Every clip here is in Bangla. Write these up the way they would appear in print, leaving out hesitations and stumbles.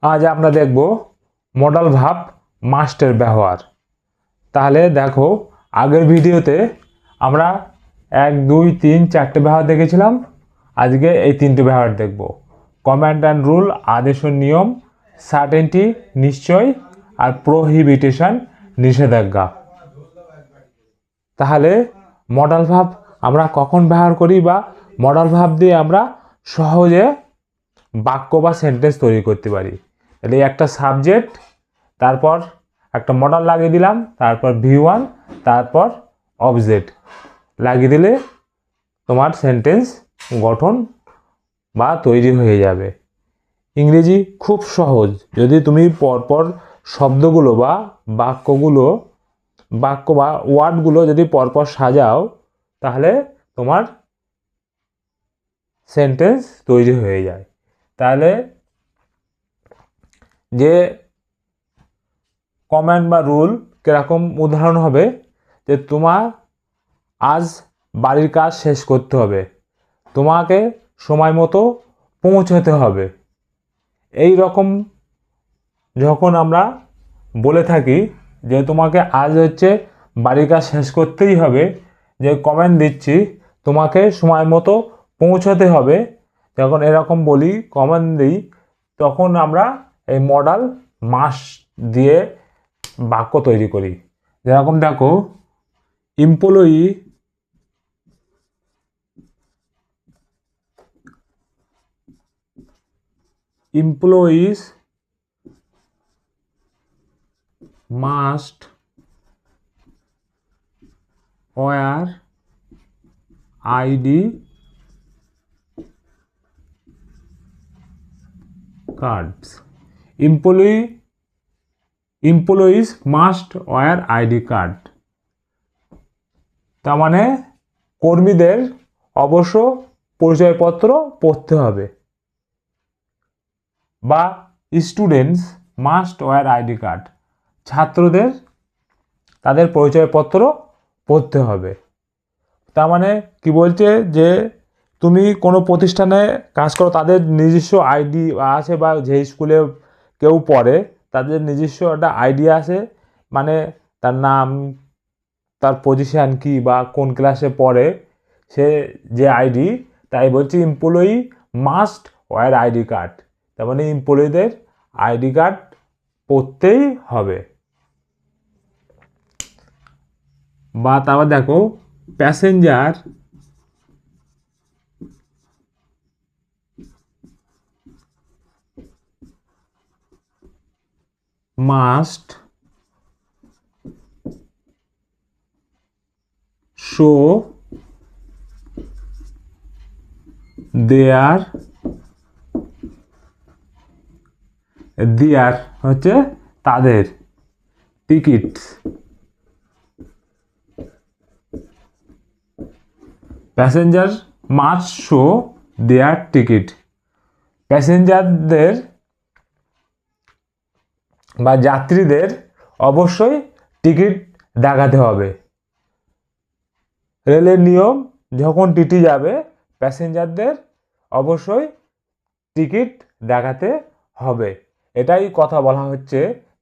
আজ আমরা দেখব মডাল ভার্ব মাস্টের ব্যবহার। তাহলে দেখো, আগের ভিডিওতে আমরা 1 2 3 4টে ব্যবহার দেখেছিলাম। আজকে এই 3টে ব্যবহার দেখব। কমান্ড অ্যান্ড রুল আদেশ ও নিয়ম, সার্টেনটি নিশ্চয়, আর প্রোহিবিটেশন নিষেধাজ্ঞা। তাহলে মডাল ভার্ব আমরা কখন ব্যবহার করি বা মডাল ভার্ব দিয়ে আমরা সহজে বাক্য বা সেন্টেন্স তৈরি করতে পারি। তাহলে একটা সাবজেক্ট, তারপর একটা মডাল লাগিয়ে দিলাম, তারপর V1, তারপর অবজেক্ট লাগিয়ে দিলে তোমার সেন্টেন্স গঠন বা তৈরি হয়ে যাবে। ইংরেজি খুব সহজ। যদি তুমি পরপর শব্দগুলো বা বাক্য বা ওয়ার্ডগুলো যদি পরপর সাজাও, তাহলে তোমার সেন্টেন্স তৈরি হয়ে যায়। তাহলে যে কমান্ড বা রুল কিরকম উদাহরণ হবে, যে তোমার আজ বাড়ির কাজ শেষ করতে হবে, তোমাকে সময় মতো পৌঁছাতে হবে। এই রকম যখন আমরা বলে থাকি যে তোমাকে আজ বাড়ির কাজ শেষ করতেই হবে, যে কমান্ড দিচ্ছি তোমাকে সময় মতো পৌঁছাতে হবে, যখন এরকম বলি কমান্ড দিই, তখন আমরা এই মডাল মাস্ট দিয়ে বাক্য তৈরি করি। যেরকম দেখো, employees must wear ID cards. Employees must wear ID card. তার মানে কর্মীদের অবশ্য পরিচয়পত্র পড়তে হবে। বা students must wear ID card, ছাত্রদের তাদের পরিচয়পত্র পড়তে হবে। তার মানে কি বলছে, যে তুমি কোনো প্রতিষ্ঠানে কাজ করো, তাদের নিজস্ব আইডি আছে, বা যে স্কুলে কেউ পড়ে তাদের নিজস্ব একটা আইডি আছে, মানে তার নাম, তার পজিশান কি বা কোন ক্লাসে পড়ে, সে যে আইডি, তাই বলছি employee must wear ID card. তার মানে এমপ্লয়িদের আইডি কার্ড পড়তেই হবে। বা তারপর দেখো, প্যাসেঞ্জার মাস্ট শো দেয়ার তাদের ticket. Passenger must show their ticket. প্যাসেঞ্জারদের বা যাত্রীদের অবশ্যই টিকিট দেখাতে হবে। রেলের নিয়ম, যখন টিটি যাবে প্যাসেঞ্জারদের অবশ্যই টিকিট দেখাতে হবে। এটাই কথা বলা হচ্ছে,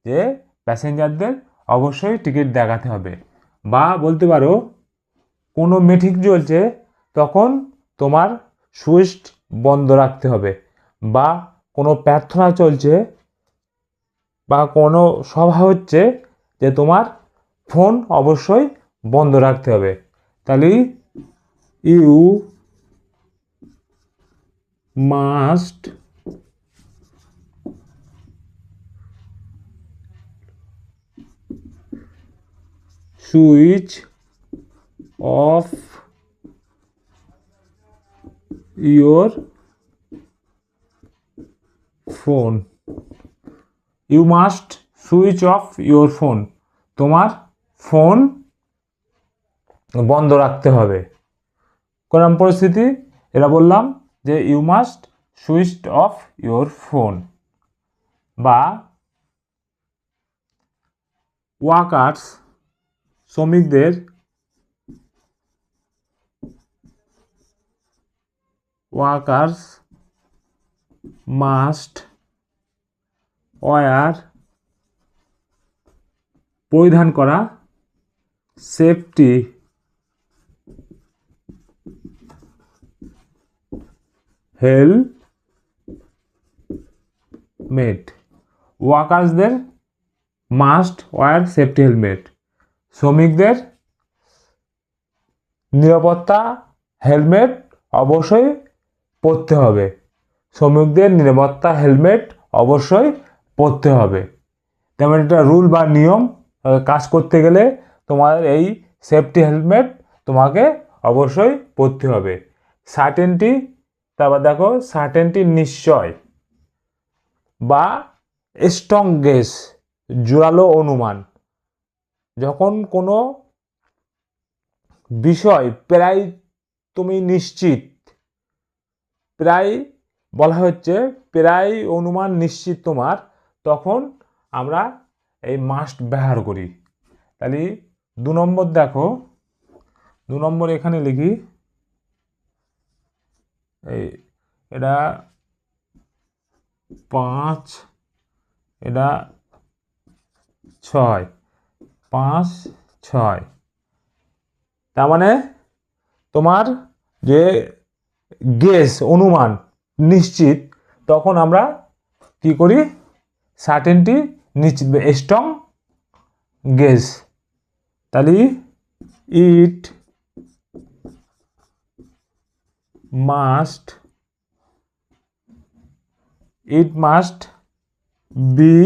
যে প্যাসেঞ্জারদের অবশ্যই টিকিট দেখাতে হবে। বা বলতে পারো, কোনো মিটিং চলছে, তখন তোমার সুইচ বন্ধ রাখতে হবে। বা কোনো প্রার্থনা চলছে বা কোনো সভা হচ্ছে, যে তোমার ফোন অবশ্যই বন্ধ রাখতে হবে। তাহলে you must switch off your phone. You must switch off your phone, তোমার ফোন বন্ধ রাখতে হবে। কোন পরিস্থিতি এটা বললাম, যে you must switch off your phone. বা ওয়ার্কার্স শ্রমিকদের মাস্ট ওয়্যার পরিধান করা, সেফটি হেলমেট, ওয়ার্কার্সদের মাস্ট ওয়্যার সেফটি হেলমেট, শ্রমিকদের নিরাপত্তা হেলমেট অবশ্যই পরতে হবে, শ্রমিকদের নিরাপত্তা হেলমেট অবশ্যই পরতে হবে। তেমন একটা রুল বা নিয়ম, কাজ করতে গেলে তোমার এই সেফটি হেলমেট তোমাকে অবশ্যই পরতে হবে। সার্টেনটি, তারপর দেখো সার্টেনটি নিশ্চয় বা স্ট্রং গেস, জোরালো অনুমান। যখন কোনো বিষয় প্রায় তুমি নিশ্চিত, প্রায় বলা হচ্ছে প্রায় অনুমান নিশ্চিত তোমার, তখন আমরা এই মাস্ট ব্যবহার করি। তাহলে 2 নম্বর দেখো, 2 নম্বর এখানে লিখি, এই এটা 5, এটা 6, 5, 6। তার মানে তোমার যে গেস অনুমান নিশ্চিত, তখন আমরা কি করি, সার্টেনটি নিশ্চিত, স্ট্রং গেস। তাহলে it must be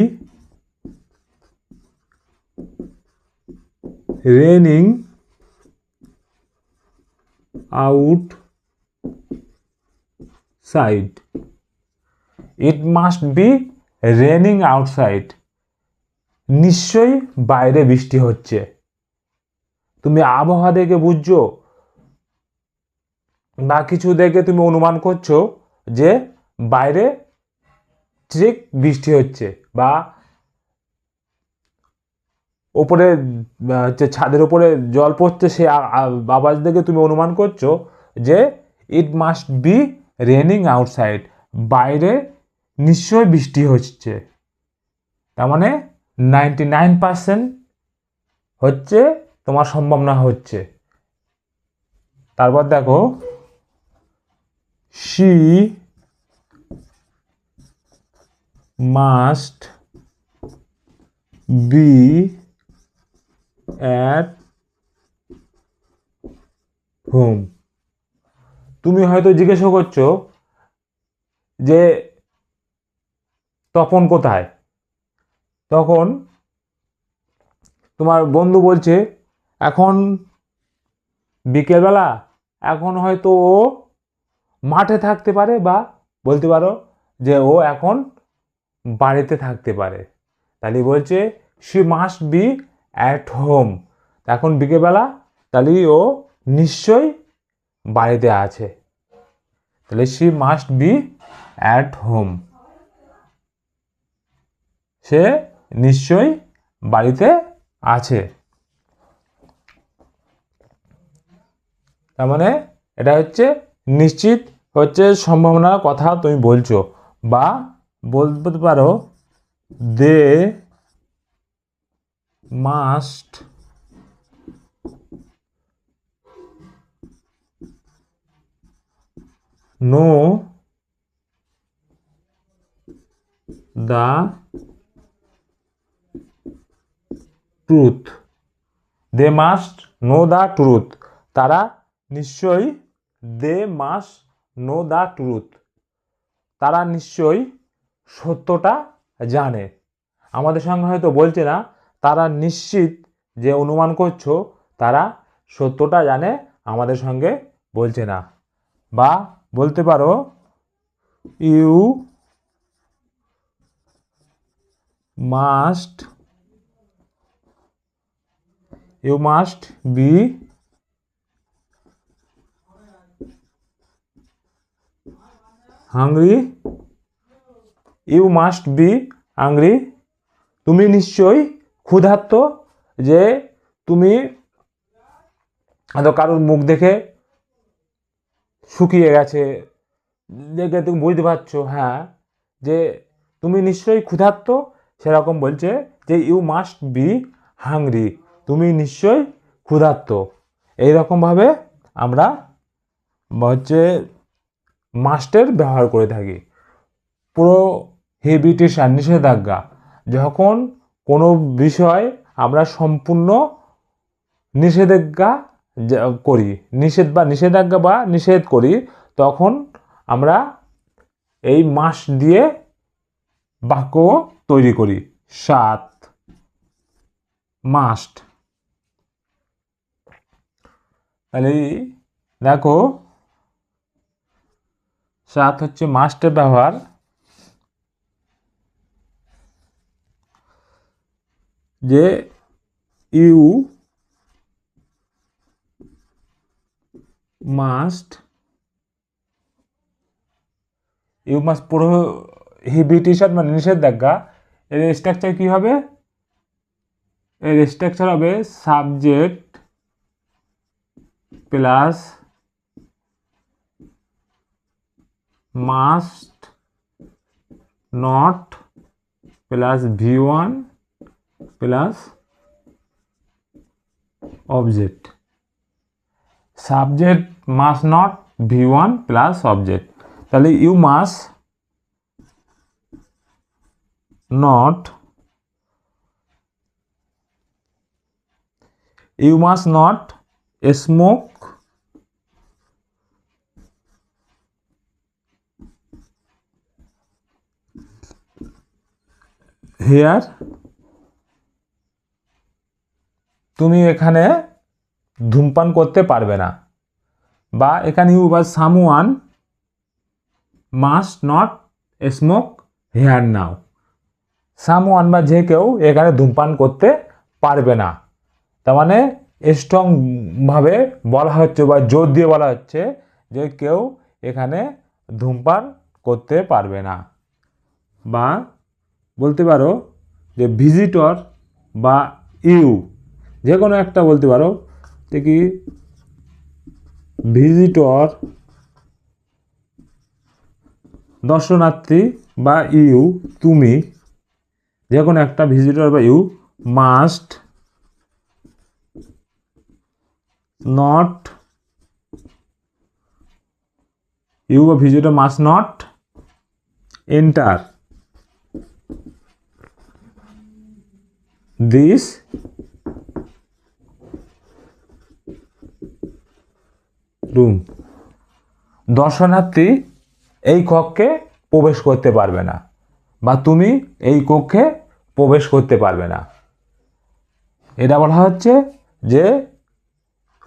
raining outside, it must be raining outside, নিশ্চয়ই বাইরে বৃষ্টি হচ্ছে। তুমি আবহাওয়া দেখে বুঝছো বা কিছু দেখে তুমি অনুমান করছো যে বাইরে ঠিক বৃষ্টি হচ্ছে, বা ওপরে যে ছাদের উপরে জল পড়ছে সে আওয়াজ দেখে তুমি অনুমান করছো যে it must be raining outside, বাইরে নিশ্চয়ই বৃষ্টি হচ্ছে। তার মানে 99% হচ্ছে তোমার সম্ভাবনা হচ্ছে। তারপর দেখো she must be at home। তুমি হয়তো জিজ্ঞাসা করছো যে তপন কোথায়, তখন তোমার বন্ধু বলছে এখন বিকেলবেলা, এখন হয়তো ও মাঠে থাকতে পারে, বা বলতে পারো যে ও এখন বাড়িতে থাকতে পারে। তাহলে বলছে she must be at home, এখন বিকেলবেলা, তাহলে ও নিশ্চয়ই বাড়িতে আছে। তাহলে she must be at home, সে নিশ্চয়ই বাড়িতে আছে। তার মানে এটা হচ্ছে নিশ্চিত হচ্ছে সম্ভাবনার কথা তুমি বলছো, বা বলতে পারো they must know the truth, they must know the truth, তারা নিশ্চয়ই, they must know the truth, তারা নিশ্চয়ই সত্যটা জানে। আমাদের সঙ্গে হয়তো বলছে না, তারা নিশ্চিত যে অনুমান করছো তারা সত্যটা জানে, আমাদের সঙ্গে বলছে না। বা বলতে পারো you must be hungry, you must be hungry, তুমি নিশ্চয়ই ক্ষুধার্ত, যে তুমি হয়তো কারোর মুখ দেখে শুকিয়ে গেছে, দেখে তুমি বুঝতে পারছো হ্যাঁ যে তুমি নিশ্চয়ই ক্ষুধার্ত, সেরকম বলছে যে ইউ মাস্ট বি হাংরি, তুমি নিশ্চয়ই ক্ষুধার্ত। এইরকমভাবে আমরা হচ্ছে মাস্টের ব্যবহার করে থাকি। প্রোহিবিটেশন নিষেধাজ্ঞা, যখন কোনো বিষয় আমরা সম্পূর্ণ নিষেধাজ্ঞা করি, নিষেধাজ্ঞা বা নিষেধ করি, তখন আমরা এই মাস্ট দিয়ে বাক্য তৈরি করি। 7 মাস্ট। তাহলে দেখো 7 হচ্ছে মাস্টের ব্যবহার। যে ইউ মাস্ট প্রোহিবিটেশন মানে নিষেধাজ্ঞা, এর স্ট্রাকচার কি হবে? এর স্ট্রাকচার হবে subject plus must not plus V1 plus object. Subject must not V1 plus object. তাহলে you must not smoke here, তুমি এখানে ধূমপান করতে পারবে না। বা এখানে ইউ বা someone must not smoke hair now, someone বা যে কেউ এখানে ধূমপান করতে পারবে না। তার মানে স্ট্রং ভাবে বলা হচ্ছে বা জোর দিয়ে বলা হচ্ছে যে কেউ এখানে ধূমপান করতে পারবে না। বা বলতে পারো যে ভিজিটর বা ইউ, যে কোনো একটা বলতে পারো, কি ভিজিটর দর্শনার্থী বা ইউ, তুমি, যে কোনো একটা ভিজিটর বা ইউ মাস্ট নট, ইউ বা visitor must not enter this room, দর্শনার্থী এই কক্ষে প্রবেশ করতে পারবে না, বা তুমি এই কক্ষে প্রবেশ করতে পারবে না। এটা বলা হচ্ছে যে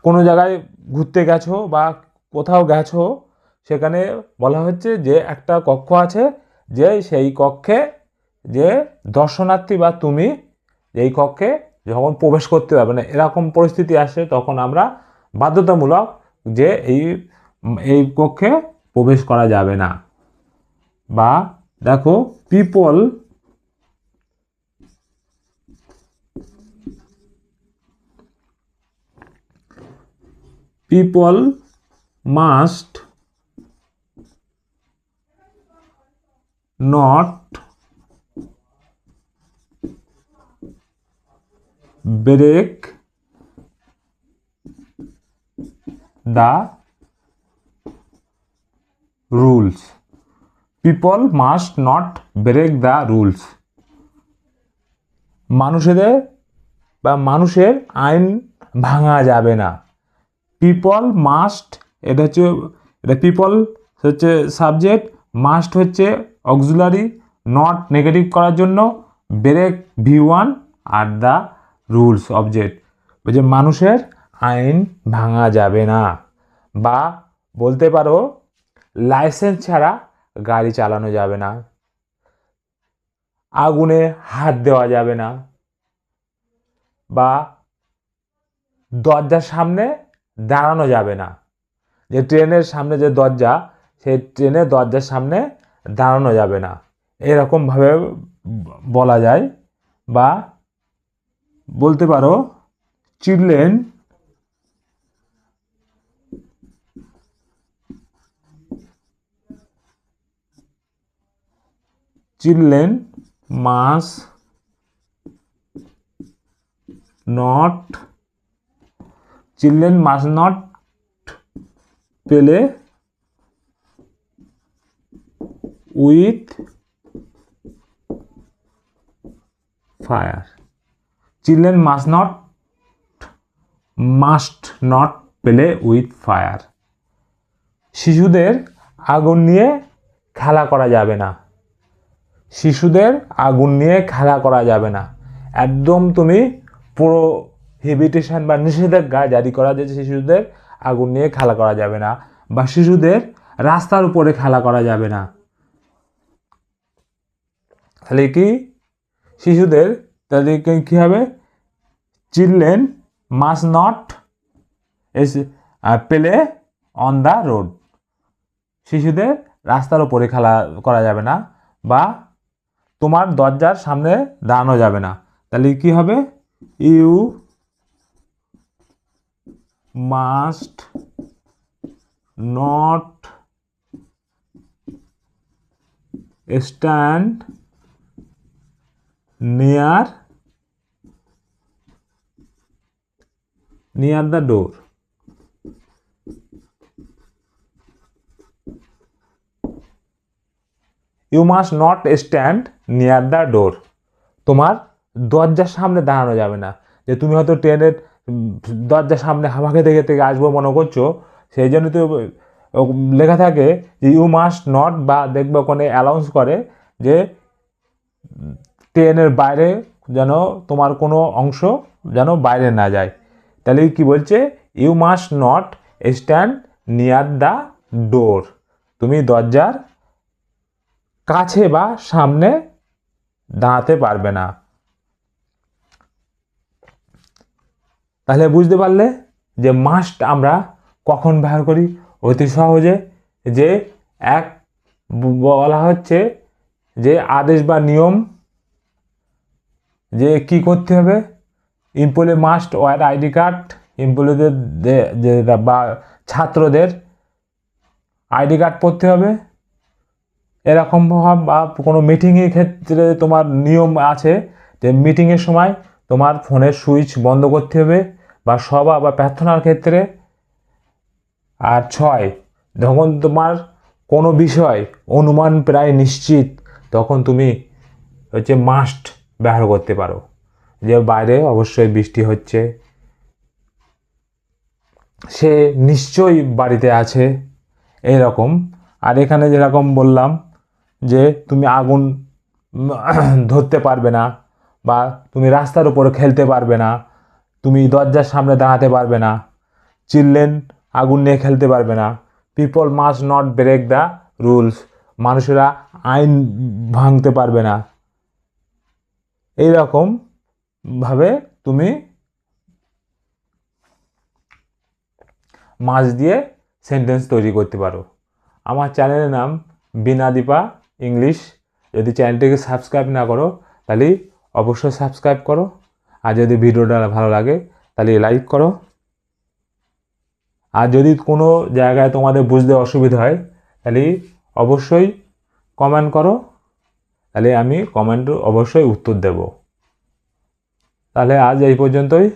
কোনো জায়গায় ঘুরতে গেছো বা কোথাও গেছো, সেখানে বলা হচ্ছে যে একটা কক্ষ আছে, যে সেই কক্ষে যে দর্শনার্থী বা তুমি এই কক্ষে যখন প্রবেশ করতে পারবে না, এরকম পরিস্থিতি আসে, তখন আমরা বাধ্যতামূলক যে এই কক্ষে প্রবেশ করা যাবে না। বা দেখো people must not break the rules. People must not break the rules. মানুষের আইন ভাঙা যাবে না। পিপল মাস্ট, এটা পিপল হচ্ছে সাবজেক্ট, মাস্ট হচ্ছে অক্সিলারি, নট নেগেটিভ করার জন্য, ব্রেক V1 আর দ্য রুলস অবজেক্ট, যে মানুষের আইন ভাঙা যাবে না। বা বলতে পারো লাইসেন্স ছাড়া গাড়ি চালানো যাবে না, আগুনে হাত দেওয়া যাবে না, বা দরজার সামনে দাঁড়ানো যাবে না, যে ট্রেনের সামনে যে দরজা, সেই ট্রেনের দরজার সামনে দাঁড়ানো যাবে না, এরকমভাবে বলা যায়। বা বলতে পারো children children must not play with fire. Children must not play with fire. শিশুদের আগুন নিয়ে খেলা করা যাবে না। শিশুদের আগুন নিয়ে খেলা করা যাবে না, একদম তুমি প্রোহিবিটেশন বা নিষেধাজ্ঞা জারি করা যে শিশুদের আগুন নিয়ে খেলা করা যাবে না, বা শিশুদের রাস্তার উপরে খেলা করা যাবে না। তাহলে কি শিশুদের, তাহলে কি হবে? Children must not play on the road. শিশুদের রাস্তার উপরে খেলা করা যাবে না, বা তোমার দরজার সামনে দাঁড়ানো যাবে না। তাহলে কি হবে? You must not stand near the door. You must not stand near the door. তোমার দরজার সামনে দাঁড়ানো যাবে না। যে তুমি হয়তো ট্রেনের দরজার সামনে হাওয়া খেতে খেতে আসবো মনে করছো, সেই জন্য তো লেখা থাকে যে ইউ মাস্ট নট, বা দেখবে ওখানে অ্যালাউন্স করে যে ট্রেনের বাইরে যেন তোমার কোনো অংশ যেন বাইরে না যায়। তাহলে কি বলছে? You must not stand near the door. তুমি দরজার কাছে বা সামনে দাঁড়াতে পারবে না। তাহলে বুঝতে পারলে যে মাস্ট আমরা কখন ব্যবহার করি? অতি সহজে, যে এক বলা হচ্ছে যে আদেশ বা নিয়ম, যে কি করতে হবে? Employee must wear ID card. এমপ্লয়িদের বা ছাত্রদের আইডি কার্ড পড়তে হবে। এরকম বা কোনো মিটিংয়ের ক্ষেত্রে তোমার নিয়ম আছে যে মিটিংয়ের সময় তোমার ফোনের সুইচ বন্ধ করতে হবে, বা সভা বা প্রার্থনার ক্ষেত্রে। আর 6, যখন তোমার কোনো বিষয় অনুমান প্রায় নিশ্চিত, তখন তুমি হচ্ছে মাস্ট ব্যবহার করতে পারো। যে বাইরে অবশ্যই বৃষ্টি হচ্ছে, সে নিশ্চয়ই বাড়িতে আছে, এইরকম। আর এখানে যেরকম বললাম যে তুমি আগুন ধরতে পারবে না, বা তুমি রাস্তার উপরে খেলতে পারবে না, তুমি দরজার সামনে দাঁড়াতে পারবে না, চিলড্রেন আগুন নিয়ে খেলতে পারবে না, people must not break the rules, মানুষেরা আইন ভাঙতে পারবে না। এইরকমভাবে তুমি মাস দিয়ে সেন্টেন্স তৈরি করতে পারো। আমার চ্যানেলের নাম বিনাদীপা ইংলিশ। যদি চ্যানেলটিকে সাবস্ক্রাইব না করো তাহলে অবশ্যই সাবস্ক্রাইব করো, আর যদি ভিডিওটা ভালো লাগে তাহলে লাইক করো। আর যদি কোনো জায়গায় তোমাদের বুঝতে অসুবিধা হয় তাহলে অবশ্যই কমেন্ট করো, তাহলে আমি কমেন্ট অবশ্যই উত্তর দেব। তাহলে আজ এই পর্যন্তই।